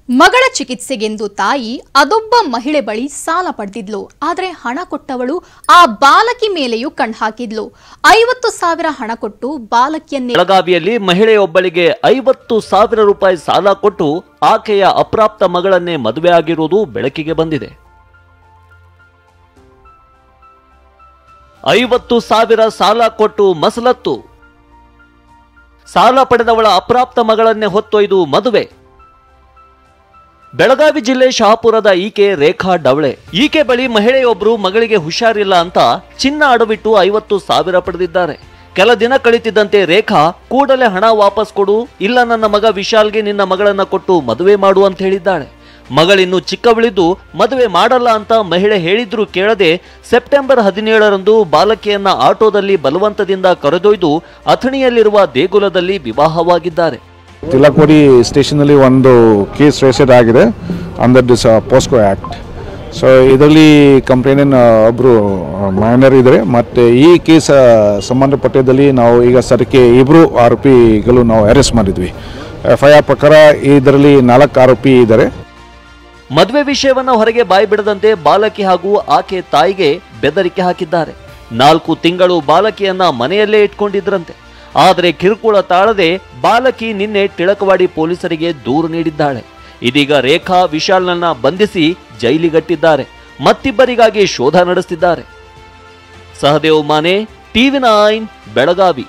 ಮಗಳ ಚಿಕಿತ್ಸೆಗೆಂದು ತಾಯಿ ಅದೊಬ್ಬ ಮಹಿಳೆ ಬಳಿ ಸಾಲ ಪಡೆದಿದ್ಲು. ಆದರೆ ಹಣ ಕೊಟ್ಟವಳು ಆ ಬಾಲಕಿ ಮೇಲೆಯೂ ಕಣ್ಣು ಹಾಕಿದ್ಲು. 50,000 ಹಣ ಕೊಟ್ಟು ಬಾಲಕಿಯನ್ನೇ ಬೆಳಗಾವಿಯಲ್ಲಿ ಮಹಿಳೆಯೊಬ್ಬಳಿಗೆ 50,000 ರೂಪಾಯಿ ಸಾಲ ಕೊಟ್ಟು ಆಕೆಯ ಅಪ್ರಾಪ್ತ ಮಗಳನ್ನೇ ಮದುವೆ ಆಗಿರುವುದು ಬೆಳಕಿಗೆ ಬಂದಿದೆ. 50,000 ಸಾಲ ಕೊಟ್ಟು ಮಸಲತ್ತು. ಸಾಲ ಪಡೆದವಳ ಅಪ್ರಾಪ್ತ ಮಗಳನ್ನೇ ಹೊತ್ತೊಯ್ದು ಮದುವೆ. ಬೆಳಗಾವಿ ಜಿಲ್ಲೆ ಶಹಾಪುರದ ಈಕೆ ರೇಖಾ ಡವಳೆ. ಈಕೆ ಬಳಿ ಮಹಿಳೆಯೊಬ್ಬರು ಮಗಳಿಗೆ ಹುಷಾರಿಲ್ಲ ಅಂತ ಚಿನ್ನ ಅಡವಿಟ್ಟು 50,000 ಪಡೆದಿದ್ದಾರೆ. ಕೆಲ ದಿನ ಕಳಿತಿದ್ದಂತೆ ರೇಖಾ ಕೂಡಲೇ ಹಣ ವಾಪಸ್ ಕೊಡು, ಇಲ್ಲ ನನ್ನ ಮಗ ವಿಶಾಲ್ಗೆ ನಿನ್ನ ಮಗಳನ್ನ ಕೊಟ್ಟು ಮದುವೆ ಮಾಡು ಅಂತ ಹೇಳಿದ್ದಾಳೆ. ಮಗಳಿನ್ನು ಚಿಕ್ಕವಳಿದ್ದು ಮದುವೆ ಮಾಡಲ್ಲ ಅಂತ ಮಹಿಳೆ ಹೇಳಿದ್ರು ಕೇಳದೆ ಸೆಪ್ಟೆಂಬರ್ 17ರಂದು ಬಾಲಕಿಯನ್ನ ಆಟೋದಲ್ಲಿ ಬಲವಂತದಿಂದ ಕರೆದೊಯ್ದು ಅಥಣಿಯಲ್ಲಿರುವ ದೇಗುಲದಲ್ಲಿ ವಿವಾಹವಾಗಿದ್ದಾರೆ. ತಿಲಕೋಡಿ ಸ್ಟೇಷನ್ ಅಲ್ಲಿ ಒಂದು ಕೇಸ್ ರಿಜಿಸ್ಟರ್ ಆಗಿದೆ under this POCSO act. So ಇದರಲ್ಲಿ ಕಂಪ್ಲೇಂಟ್ ಒಬ್ಬರು ಮೈನರ್ ಇದ್ದಾರೆ. ಮತ್ತು ಈ ಕೇಸ್ ಸಂಬಂಧಪಟ್ಟದಲ್ಲಿ ನಾವು ಈಗ ಸದ್ಯಕ್ಕೆ 2 ಆರೋಪಿಗಳು ನಾವು ಅರೆಸ್ಟ್ ಮಾಡಿದ್ವಿ. FIR ಪ್ರಕಾರ ಇದರಲ್ಲಿ 4 ಆರೋಪಿ ಇದ್ದಾರೆ. ಮದುವೆ ವಿಷಯವನ್ನು ಹೊರಗೆ ಬಾಯಿ ಬಿಡದಂತೆ ಬಾಲಕಿ ಹಾಗೂ ಆಕೆ ತಾಯಿಗೆ ಬೆದರಿಕೆ ಹಾಕಿದ್ದಾರೆ. 4 ತಿಂಗಳು ಬಾಲಕಿಯನ್ನ ಮನೆಯಲ್ಲೇ ಇಟ್ಕೊಂಡಿದ್ರಂತೆ. ಆದರೆ ಕಿರುಕುಳ ತಾಳದೆ ಬಾಲಕಿ ನಿನ್ನೆ ಟಿಳಕವಾಡಿ ಪೊಲೀಸರಿಗೆ ದೂರು ನೀಡಿದ್ದಾಳೆ. ಇದೀಗ ರೇಖಾ ವಿಶಾಲ್ನನ್ನ ಬಂಧಿಸಿ ಜೈಲಿಗಟ್ಟಿದ್ದಾರೆ. ಮತ್ತಿಬ್ಬರಿಗಾಗಿ ಶೋಧ ನಡೆಸುತ್ತಿದ್ದಾರೆ. ಸಹದೇವ್ ಮಾನೆ, TV9 ಬೆಳಗಾವಿ.